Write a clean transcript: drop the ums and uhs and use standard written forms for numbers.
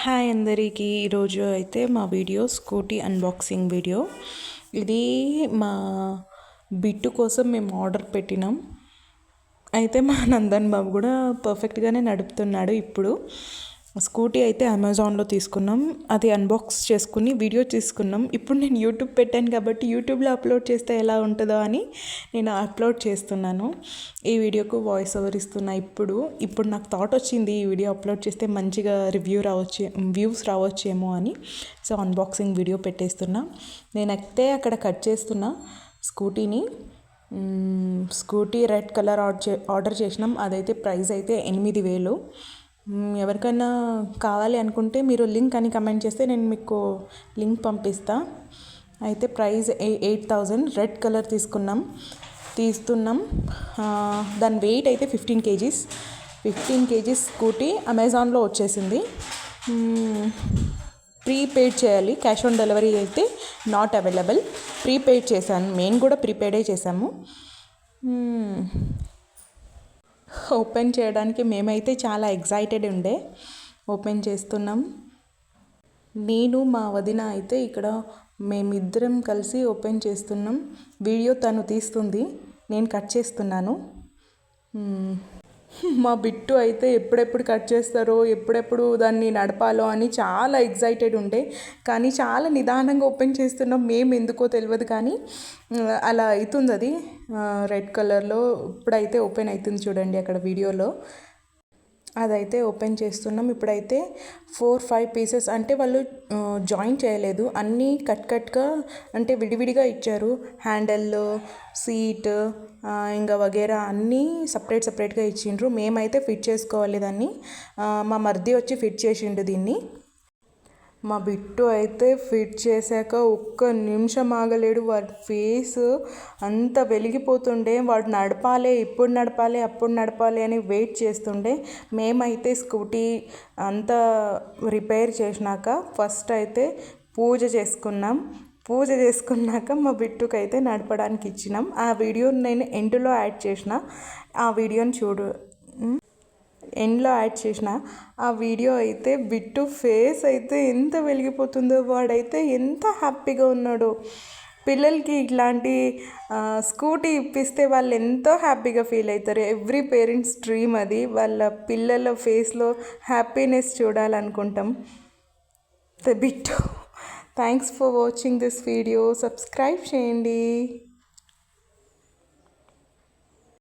Hi అందరికీ. ఈరోజు అయితే మా వీడియో స్కూటీ అన్బాక్సింగ్ వీడియో. ఇది మా బిట్టు కోసం మేము ఆర్డర్ పెట్టినాం. అయితే మా నందన్ బాబు కూడా పర్ఫెక్ట్గానే నడుపుతున్నాడు. ఇప్పుడు స్కూటీ అయితే అమెజాన్లో తీసుకున్నాం. అది అన్బాక్స్ చేసుకుని వీడియో తీసుకున్నాం. ఇప్పుడు నేను యూట్యూబ్ పెట్టాను కాబట్టి యూట్యూబ్లో అప్లోడ్ చేస్తే ఎలా ఉంటుందో అని నేను అప్లోడ్ చేస్తున్నాను. ఈ వీడియోకు వాయిస్ ఓవర్ ఇస్తున్నా. ఇప్పుడు నాకు థాట్ వచ్చింది, ఈ వీడియో అప్లోడ్ చేస్తే మంచిగా వ్యూస్ రావచ్చేమో అని. సో అన్బాక్సింగ్ వీడియో పెట్టేస్తున్నా. నేనైతే అక్కడ కట్ చేస్తున్నా స్కూటీని. స్కూటీ రెడ్ కలర్ ఆర్డర్ చేసినాం. అదైతే ప్రైస్ అయితే 8,000. ఎవరికైనా కావాలి అనుకుంటే మీరు లింక్ అని కమెంట్ చేస్తే నేను మీకు లింక్ పంపిస్తా. అయితే ప్రైస్ 8,000. రెడ్ కలర్ తీస్తున్నాం. దాని వెయిట్ అయితే 15 kgs. 15 kgs స్కూటీ అమెజాన్లో వచ్చేసింది. ప్రీపెయిడ్ చేయాలి. క్యాష్ ఆన్ డెలివరీ అయితే నాట్ అవైలబుల్. ప్రీపెయిడ్ చేశాను. మేము కూడా ప్రీపెయిడే చేసాము. ఓపెన్ చేయడానికి మేమైతే చాలా ఎక్సైటెడ్ ఉండే. ఓపెన్ చేస్తున్నాం. నేను మా వదిన అయితే ఇక్కడ మేమిద్దరం కలిసి ఓపెన్ చేస్తున్నాం. వీడియో తను తీస్తుంది, నేను కట్ చేస్తున్నాను. మా బిట్టు అయితే ఎప్పుడెప్పుడు కట్ చేస్తారో, ఎప్పుడెప్పుడు దాన్ని నడపాలో అని చాలా ఎక్సైటెడ్ ఉండే. కానీ చాలా నిదానంగా ఓపెన్ చేస్తున్నాం. మేము ఎందుకో తెలియదు కానీ అలా అవుతుంది. అది రెడ్ కలర్లో ఇప్పుడైతే ఓపెన్ అవుతుంది చూడండి అక్కడ వీడియోలో. అదైతే ఓపెన్ చేస్తున్నాం. ఇప్పుడైతే 4-5 పీసెస్ అంటే వాళ్ళు జాయిన్ చేయలేదు, అన్నీ కట్గా అంటే విడివిడిగా ఇచ్చారు. హ్యాండిల్, సీట్ ఇంకా వగేరా అన్నీ సపరేట్గా ఇచ్చిండ్రు. మేమైతే ఫిట్ చేసుకోవాలి దాన్ని. మా మర్ది వచ్చి ఫిట్ చేసిండు దీన్ని. మా బిట్టు అయితే ఫిట్ చేశాక ఒక్క నిమిషం ఆగలేడు. వాడి ఫేస్ అంత వెలిగిపోతుండే. వాడు నడపాలి, ఇప్పుడు నడపాలి, అప్పుడు నడపాలి అని వెయిట్ చేస్తుండే. మేమైతే స్కూటీ అంతా రిపేర్ చేసినాక ఫస్ట్ అయితే పూజ చేసుకున్నాక మా బిట్టుకు అయితే నడపడానికి ఇచ్చినాం. ఆ వీడియో నేను ఎండ్లో యాడ్ చేసిన. ఆ వీడియోని ఎండ్లో యాడ్ చేసిన. ఆ వీడియో అయితే బిట్టు ఫేస్ అయితే ఎంత వెలిగిపోతుందో, వాడైతే ఎంత హ్యాపీగా ఉన్నాడో. పిల్లలకి ఇట్లాంటి స్కూటీ ఇప్పిస్తే వాళ్ళు ఎంతో హ్యాపీగా ఫీల్ అవుతారు. ఎవ్రీ పేరెంట్స్ డ్రీమ్ అది. వాళ్ళ పిల్లల ఫేస్లో హ్యాపీనెస్ చూడాలనుకుంటాం. Bittu, thanks for watching this video. Subscribe చేయండి.